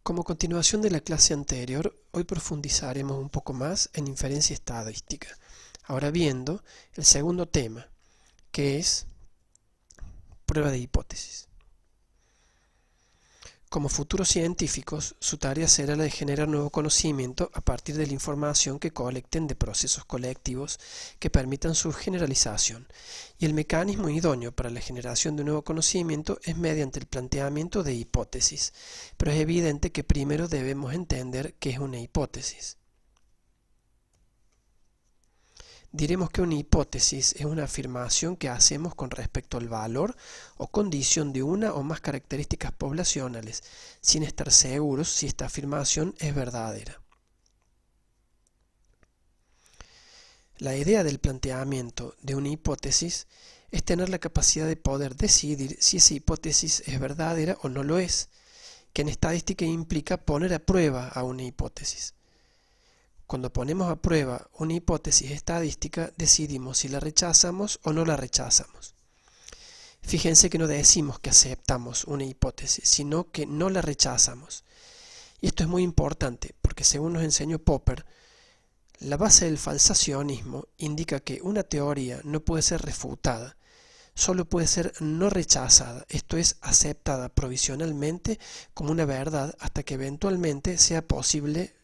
Como continuación de la clase anterior, hoy profundizaremos un poco más en inferencia estadística, ahora viendo el segundo tema, que es prueba de hipótesis. Como futuros científicos, su tarea será la de generar nuevo conocimiento a partir de la información que colecten de procesos colectivos que permitan su generalización, y el mecanismo idóneo para la generación de nuevo conocimiento es mediante el planteamiento de hipótesis, pero es evidente que primero debemos entender qué es una hipótesis. Diremos que una hipótesis es una afirmación que hacemos con respecto al valor o condición de una o más características poblacionales, sin estar seguros si esta afirmación es verdadera. La idea del planteamiento de una hipótesis es tener la capacidad de poder decidir si esa hipótesis es verdadera o no lo es, que en estadística implica poner a prueba a una hipótesis. Cuando ponemos a prueba una hipótesis estadística, decidimos si la rechazamos o no la rechazamos. Fíjense que no decimos que aceptamos una hipótesis, sino que no la rechazamos. Y esto es muy importante, porque según nos enseñó Popper, la base del falsacionismo indica que una teoría no puede ser refutada, solo puede ser no rechazada, esto es, aceptada provisionalmente como una verdad hasta que eventualmente sea posible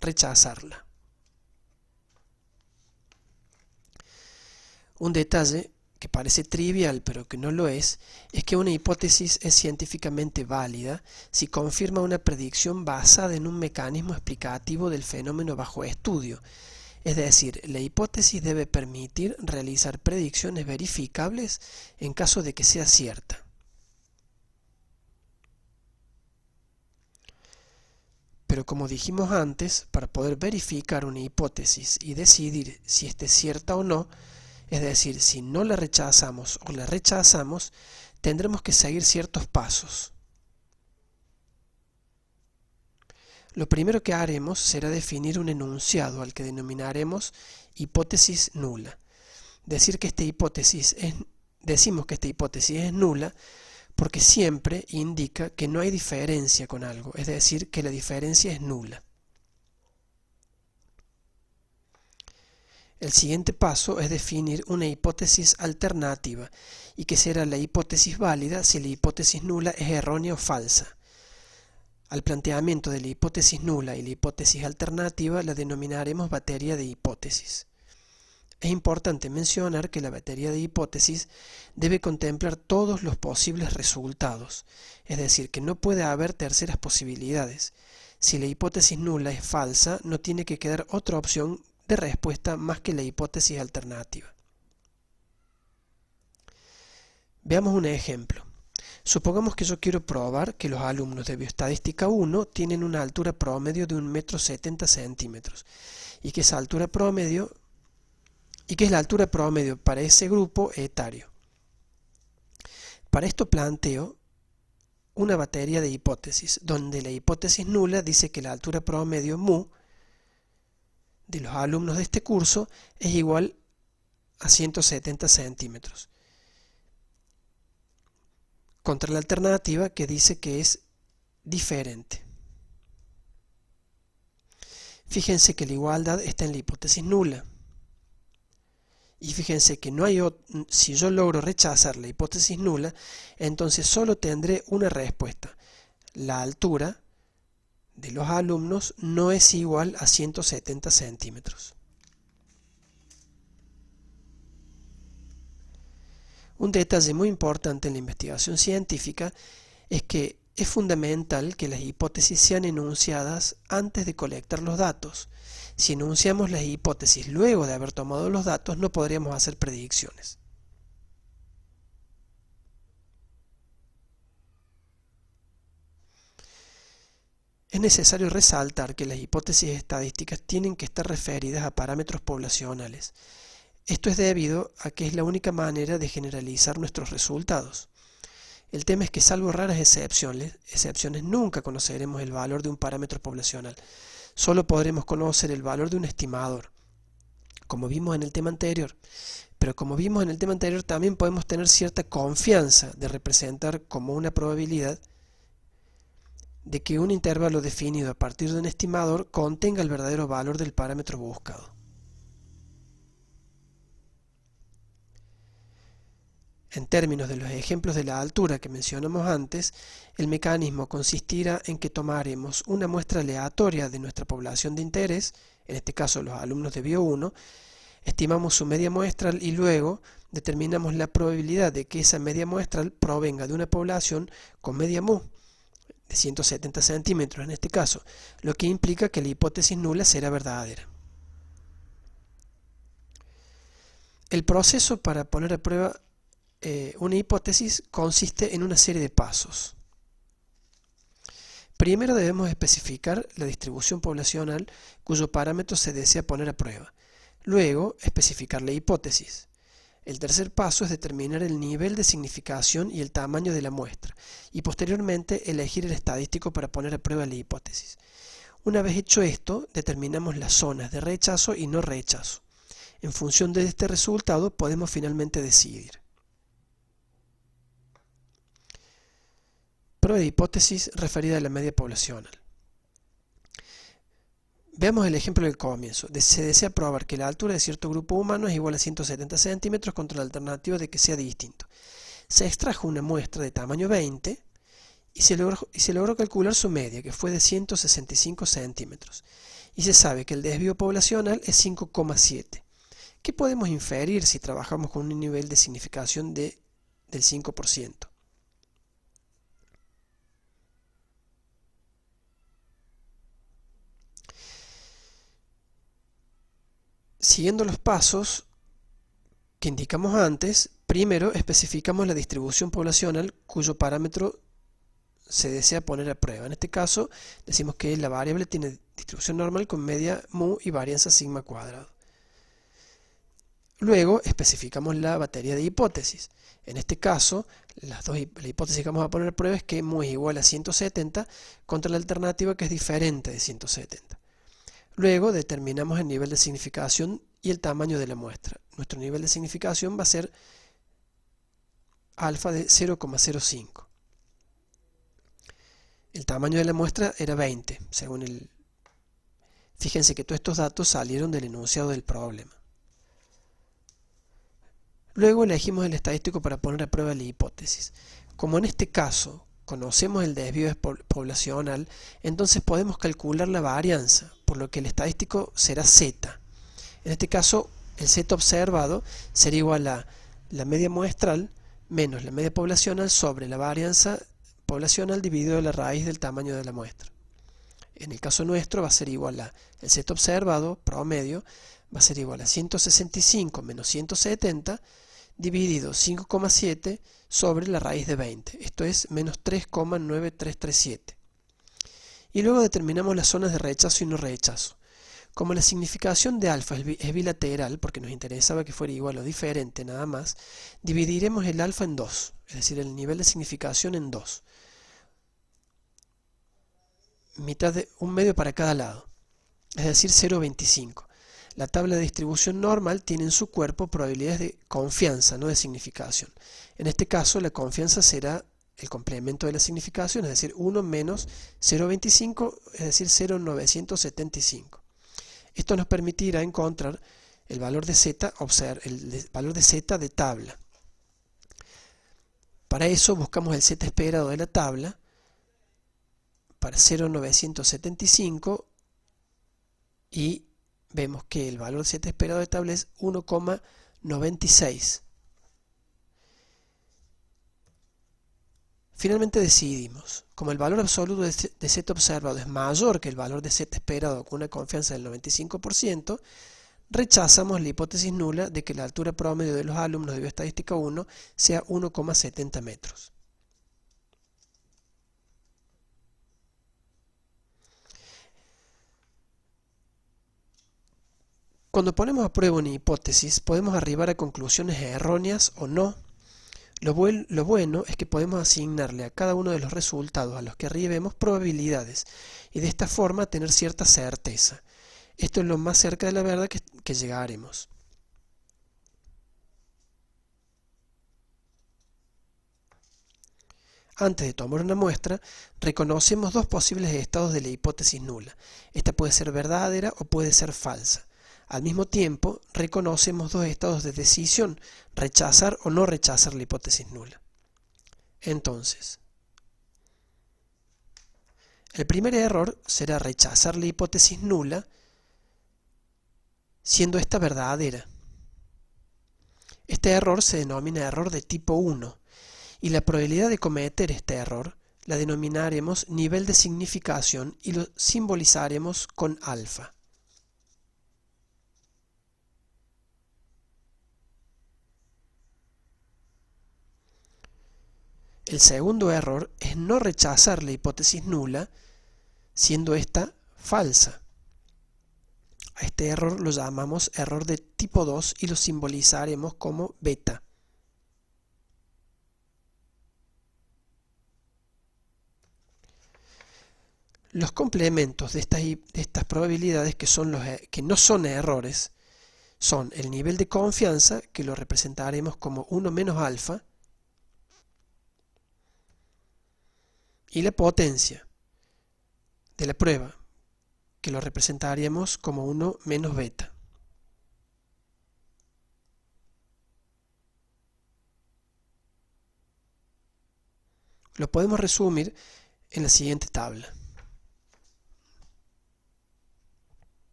rechazarla. Un detalle que parece trivial pero que no lo es que una hipótesis es científicamente válida si confirma una predicción basada en un mecanismo explicativo del fenómeno bajo estudio. Es decir, la hipótesis debe permitir realizar predicciones verificables en caso de que sea cierta. Pero como dijimos antes, para poder verificar una hipótesis y decidir si ésta es cierta o no, es decir, si no la rechazamos o la rechazamos, tendremos que seguir ciertos pasos. Lo primero que haremos será definir un enunciado al que denominaremos hipótesis nula. Decimos que esta hipótesis es nula porque siempre indica que no hay diferencia con algo, es decir, que la diferencia es nula. El siguiente paso es definir una hipótesis alternativa y que será la hipótesis válida si la hipótesis nula es errónea o falsa. Al planteamiento de la hipótesis nula y la hipótesis alternativa la denominaremos batería de hipótesis. Es importante mencionar que la batería de hipótesis debe contemplar todos los posibles resultados, es decir, que no puede haber terceras posibilidades. Si la hipótesis nula es falsa, no tiene que quedar otra opción de respuesta más que la hipótesis alternativa. Veamos un ejemplo. Supongamos que yo quiero probar que los alumnos de Bioestadística 1 tienen una altura promedio de 1,70 m y que esa altura promedio es la altura promedio para ese grupo etario. Para esto planteo una batería de hipótesis, donde la hipótesis nula dice que la altura promedio mu de los alumnos de este curso es igual a 170 centímetros. Contra la alternativa que dice que es diferente. Fíjense que la igualdad está en la hipótesis nula. Y fíjense que si yo logro rechazar la hipótesis nula, entonces solo tendré una respuesta. La altura de los alumnos no es igual a 170 centímetros. Un detalle muy importante en la investigación científica es que es fundamental que las hipótesis sean enunciadas antes de colectar los datos. Si enunciamos las hipótesis luego de haber tomado los datos, no podríamos hacer predicciones. Es necesario resaltar que las hipótesis estadísticas tienen que estar referidas a parámetros poblacionales. Esto es debido a que es la única manera de generalizar nuestros resultados. El tema es que salvo raras excepciones, nunca conoceremos el valor de un parámetro poblacional. Solo podremos conocer el valor de un estimador, como vimos en el tema anterior. Pero como vimos en el tema anterior, también podemos tener cierta confianza de representar como una probabilidad de que un intervalo definido a partir de un estimador contenga el verdadero valor del parámetro buscado. En términos de los ejemplos de la altura que mencionamos antes, el mecanismo consistirá en que tomaremos una muestra aleatoria de nuestra población de interés, en este caso los alumnos de Bio 1, estimamos su media muestral y luego determinamos la probabilidad de que esa media muestral provenga de una población con media mu, de 170 centímetros en este caso, lo que implica que la hipótesis nula será verdadera. El proceso para poner a prueba una hipótesis consiste en una serie de pasos. Primero debemos especificar la distribución poblacional cuyo parámetro se desea poner a prueba. Luego, especificar la hipótesis. El tercer paso es determinar el nivel de significación y el tamaño de la muestra, y posteriormente elegir el estadístico para poner a prueba la hipótesis. Una vez hecho esto, determinamos las zonas de rechazo y no rechazo. En función de este resultado podemos finalmente decidir. Prueba de hipótesis referida a la media poblacional. Veamos el ejemplo del comienzo. Se desea probar que la altura de cierto grupo humano es igual a 170 centímetros contra la alternativa de que sea distinto. Se extrajo una muestra de tamaño 20 y se logró calcular su media, que fue de 165 centímetros. Y se sabe que el desvío poblacional es 5,7. ¿Qué podemos inferir si trabajamos con un nivel de significación del 5%? Siguiendo los pasos que indicamos antes, primero especificamos la distribución poblacional cuyo parámetro se desea poner a prueba. En este caso, decimos que la variable tiene distribución normal con media mu y varianza sigma cuadrado. Luego especificamos la batería de hipótesis. En este caso, la hipótesis que vamos a poner a prueba es que mu es igual a 170 contra la alternativa que es diferente de 170. Luego determinamos el nivel de significación y el tamaño de la muestra. Nuestro nivel de significación va a ser alfa de 0,05. El tamaño de la muestra era 20, según el... Fíjense que todos estos datos salieron del enunciado del problema. Luego elegimos el estadístico para poner a prueba la hipótesis. Como en este caso conocemos el desvío poblacional, entonces podemos calcular la varianza, por lo que el estadístico será z. En este caso, el z observado será igual a la media muestral menos la media poblacional sobre la varianza poblacional dividido la raíz del tamaño de la muestra. En el caso nuestro va a ser igual a el z observado promedio va a ser igual a 165 menos 170 dividido 5,7 sobre la raíz de 20. Esto es menos 3,9337. Y luego determinamos las zonas de rechazo y no rechazo. Como la significación de alfa es bilateral, porque nos interesaba que fuera igual o diferente nada más, dividiremos el alfa en 2, es decir, el nivel de significación en 2. Un medio para cada lado, es decir, 0,25. La tabla de distribución normal tiene en su cuerpo probabilidades de confianza, no de significación. En este caso, la confianza será el complemento de la significación, es decir, 1 menos 0,25, es decir, 0,975. Esto nos permitirá encontrar el valor de z, el valor de z de tabla. Para eso buscamos el z esperado de la tabla para 0,975 y vemos que el valor z esperado de tabla es 1,96. Finalmente decidimos, como el valor absoluto de z observado es mayor que el valor de z esperado con una confianza del 95%, rechazamos la hipótesis nula de que la altura promedio de los alumnos de Bioestadística 1 sea 1,70 metros. Cuando ponemos a prueba una hipótesis, podemos arribar a conclusiones erróneas o no. Lo bueno es que podemos asignarle a cada uno de los resultados a los que arribemos probabilidades y de esta forma tener cierta certeza. Esto es lo más cerca de la verdad que llegaremos. Antes de tomar una muestra, reconocemos dos posibles estados de la hipótesis nula. Esta puede ser verdadera o puede ser falsa. Al mismo tiempo, reconocemos dos estados de decisión, rechazar o no rechazar la hipótesis nula. Entonces, el primer error será rechazar la hipótesis nula, siendo esta verdadera. Este error se denomina error de tipo 1, y la probabilidad de cometer este error la denominaremos nivel de significación y lo simbolizaremos con alfa. El segundo error es no rechazar la hipótesis nula, siendo esta falsa. A este error lo llamamos error de tipo 2 y lo simbolizaremos como beta. Los complementos de estas probabilidades que no son errores son el nivel de confianza, que lo representaremos como 1 menos alfa, y la potencia de la prueba, que lo representaríamos como 1 menos beta. Lo podemos resumir en la siguiente tabla.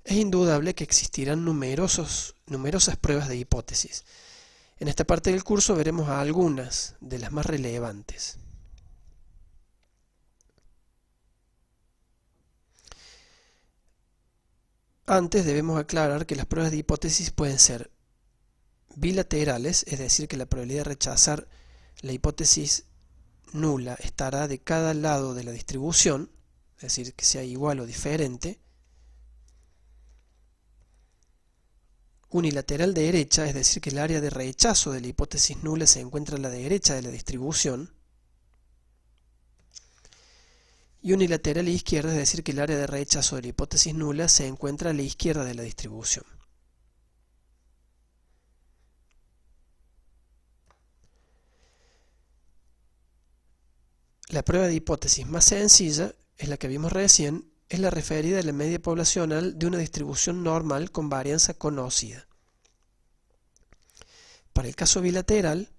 Es indudable que existirán numerosas pruebas de hipótesis. En esta parte del curso veremos algunas de las más relevantes. Antes debemos aclarar que las pruebas de hipótesis pueden ser bilaterales, es decir, que la probabilidad de rechazar la hipótesis nula estará de cada lado de la distribución, es decir, que sea igual o diferente. Unilateral derecha, es decir, que el área de rechazo de la hipótesis nula se encuentra a la derecha de la distribución. Y unilateral izquierda, es decir, que el área de rechazo de la hipótesis nula se encuentra a la izquierda de la distribución. La prueba de hipótesis más sencilla es la que vimos recién, es la referida a la media poblacional de una distribución normal con varianza conocida. Para el caso bilateral,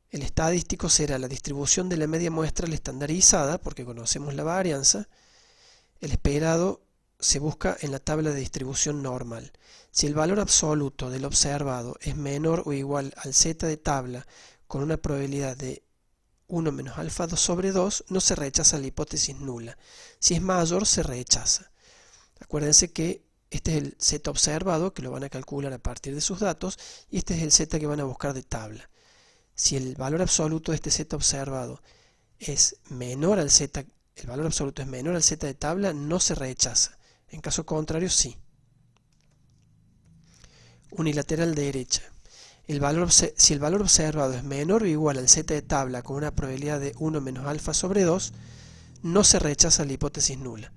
el estadístico será la distribución de la media muestral estandarizada, porque conocemos la varianza. El esperado se busca en la tabla de distribución normal. Si el valor absoluto del observado es menor o igual al z de tabla con una probabilidad de 1 menos alfa 2 sobre 2, no se rechaza la hipótesis nula. Si es mayor, se rechaza. Acuérdense que este es el z observado, que lo van a calcular a partir de sus datos, y este es el z que van a buscar de tabla. Si el valor absoluto de este z observado es menor al z, el valor absoluto es menor al z de tabla, no se rechaza. En caso contrario, sí. Unilateral derecha. Si el valor observado es menor o igual al z de tabla con una probabilidad de 1 menos alfa sobre 2, no se rechaza la hipótesis nula.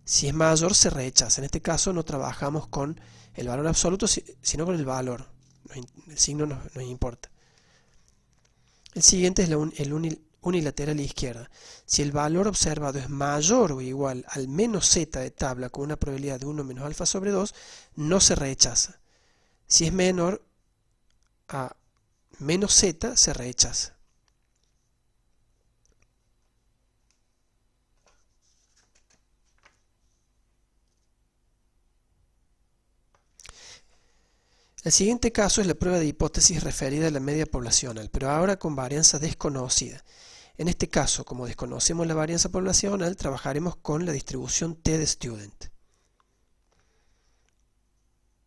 Si es mayor, se rechaza. En este caso no trabajamos con el valor absoluto, sino con el valor. El signo nos importa. El siguiente es el unilateral izquierda. Si el valor observado es mayor o igual al menos z de tabla con una probabilidad de 1 menos alfa sobre 2, no se rechaza. Si es menor a menos z, se rechaza. El siguiente caso es la prueba de hipótesis referida a la media poblacional, pero ahora con varianza desconocida. En este caso, como desconocemos la varianza poblacional, trabajaremos con la distribución t de student.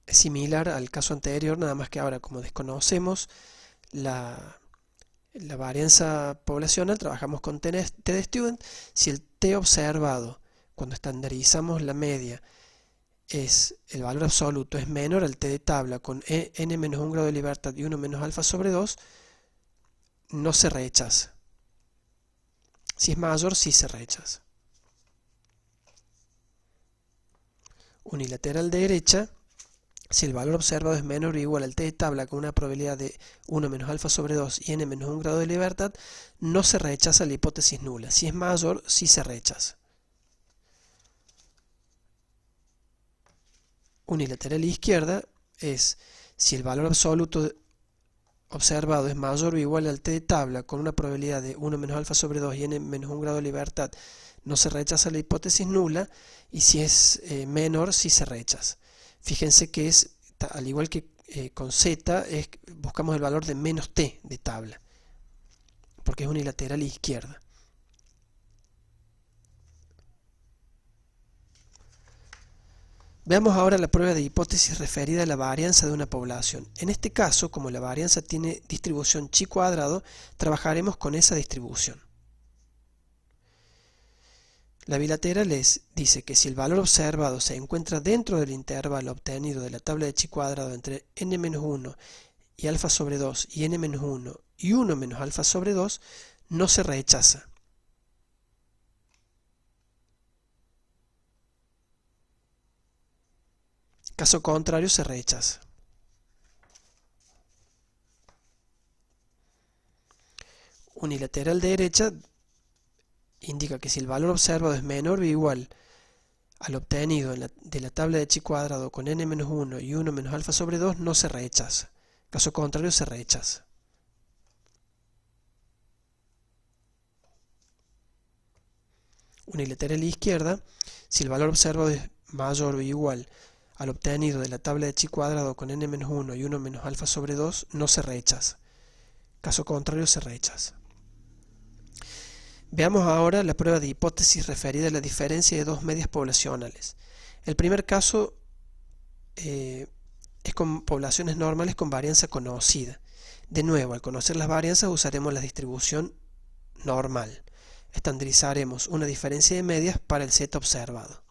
Es similar al caso anterior, nada más que ahora, como desconocemos la varianza poblacional, trabajamos con t de student. Si el t observado, cuando estandarizamos la media, el valor absoluto es menor al t de tabla con n menos 1 grado de libertad y 1 menos alfa sobre 2, no se rechaza. Si es mayor, sí se rechaza. Unilateral derecha, si el valor observado es menor o igual al t de tabla con una probabilidad de 1 menos alfa sobre 2 y n menos 1 grado de libertad, no se rechaza la hipótesis nula. Si es mayor, sí se rechaza. Unilateral izquierda es si el valor absoluto observado es mayor o igual al t de tabla con una probabilidad de 1 menos alfa sobre 2 y n menos 1 grado de libertad, no se rechaza la hipótesis nula, y si es menor, sí se rechaza. Fíjense que es, al igual que con z, buscamos el valor de menos t de tabla, porque es unilateral izquierda. Veamos ahora la prueba de hipótesis referida a la varianza de una población. En este caso, como la varianza tiene distribución chi cuadrado, trabajaremos con esa distribución. La bilateral dice que si el valor observado se encuentra dentro del intervalo obtenido de la tabla de chi cuadrado entre n-1 y alfa sobre 2 y n-1 y 1 menos alfa sobre 2, no se rechaza. Caso contrario, se rechaza. Unilateral derecha indica que si el valor observado es menor o igual al obtenido de la tabla de chi cuadrado con n-1 y 1 menos alfa sobre 2, no se rechaza. Caso contrario, se rechaza. Unilateral izquierda, si el valor observado es mayor o igual al obtenido de la tabla de chi cuadrado con n-1 y 1 menos alfa sobre 2, no se rechaza. Caso contrario, se rechaza. Veamos ahora la prueba de hipótesis referida a la diferencia de dos medias poblacionales. El primer caso es con poblaciones normales con varianza conocida. De nuevo, al conocer las varianzas usaremos la distribución normal. Estandarizaremos una diferencia de medias para el z observado.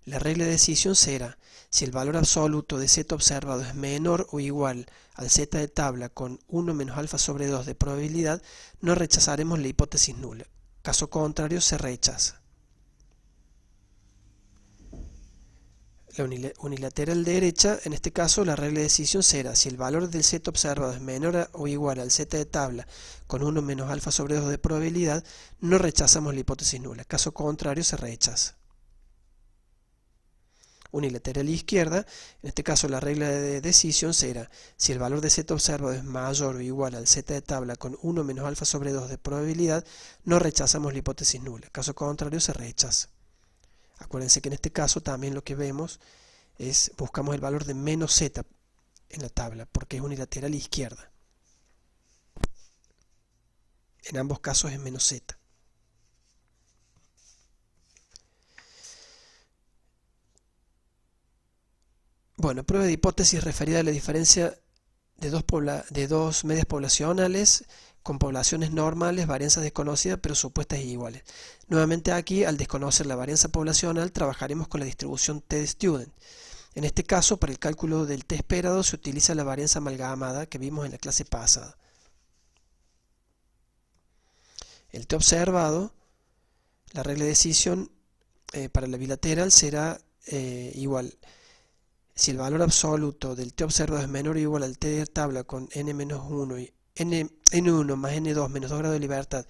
La regla de decisión será: si el valor absoluto de z observado es menor o igual al z de tabla con 1 menos alfa sobre 2 de probabilidad, no rechazaremos la hipótesis nula. Caso contrario, se rechaza. La unilateral derecha, en este caso, la regla de decisión será: si el valor del z observado es menor o igual al z de tabla con 1 menos alfa sobre 2 de probabilidad, no rechazamos la hipótesis nula. Caso contrario, se rechaza. Unilateral izquierda, en este caso la regla de decisión será: si el valor de z observado es mayor o igual al z de tabla con 1 menos alfa sobre 2 de probabilidad, no rechazamos la hipótesis nula. Caso contrario, se rechaza. Acuérdense que en este caso también lo que vemos es, buscamos el valor de menos z en la tabla, porque es unilateral izquierda. En ambos casos es menos z. Bueno, prueba de hipótesis referida a la diferencia de dos medias poblacionales con poblaciones normales, varianzas desconocidas pero supuestas y iguales. Nuevamente aquí, al desconocer la varianza poblacional, trabajaremos con la distribución t de student. En este caso, para el cálculo del t esperado se utiliza la varianza amalgamada que vimos en la clase pasada. El t observado, la regla de decisión para la bilateral será igual. Si el valor absoluto del t observado es menor o igual al t de tabla con n-1 y n1 más n2 menos 2 grados de libertad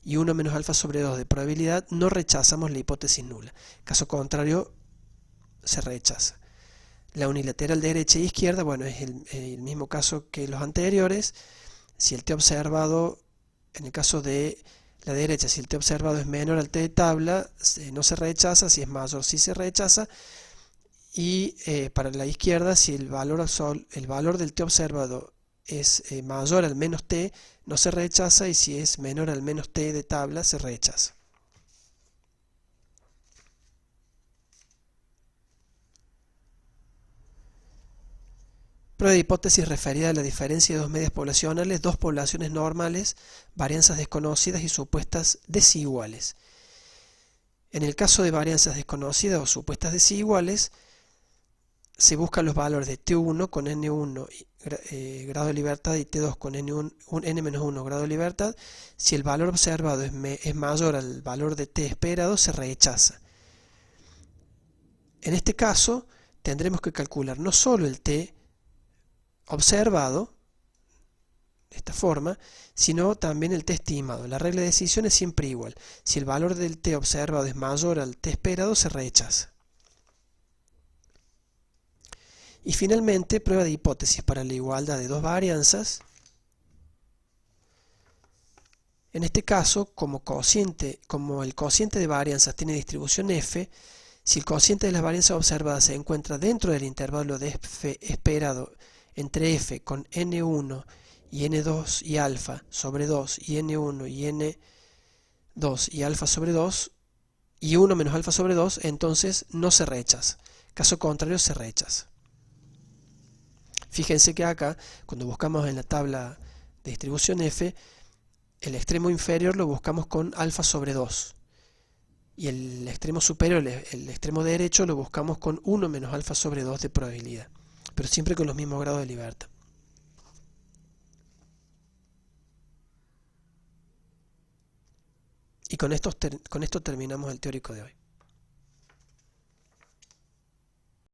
y 1 menos alfa sobre 2 de probabilidad, no rechazamos la hipótesis nula. Caso contrario, se rechaza. La unilateral derecha e izquierda, bueno, es el mismo caso que los anteriores. Si el t observado, en el caso de la derecha, si el t observado es menor al t de tabla, no se rechaza. Si es mayor, sí se rechaza. Y para la izquierda, si el valor del t observado es mayor al menos t, no se rechaza, y si es menor al menos t de tabla, se rechaza. Prueba de hipótesis referida a la diferencia de dos medias poblacionales, dos poblaciones normales, varianzas desconocidas y supuestas desiguales. En el caso de varianzas desconocidas o supuestas desiguales, se buscan los valores de t1 con n1 grado de libertad y T2 con n-1 grado de libertad, si el valor observado es mayor al valor de T esperado, se rechaza. En este caso, tendremos que calcular no solo el T observado, de esta forma, sino también el T estimado. La regla de decisión es siempre igual. Si el valor del T observado es mayor al T esperado, se rechaza. Y finalmente, prueba de hipótesis para la igualdad de dos varianzas. En este caso, como el cociente de varianzas tiene distribución f, si el cociente de las varianzas observadas se encuentra dentro del intervalo de f esperado entre f con n1 y n2 y alfa sobre 2 y n1 y n2 y alfa sobre 2 y 1 menos alfa sobre 2, entonces no se rechaza. Caso contrario, se rechaza. Fíjense que acá, cuando buscamos en la tabla de distribución f, el extremo inferior lo buscamos con alfa sobre 2 y el extremo superior, el extremo derecho, lo buscamos con 1 menos alfa sobre 2 de probabilidad, pero siempre con los mismos grados de libertad. Y con esto terminamos el teórico de hoy.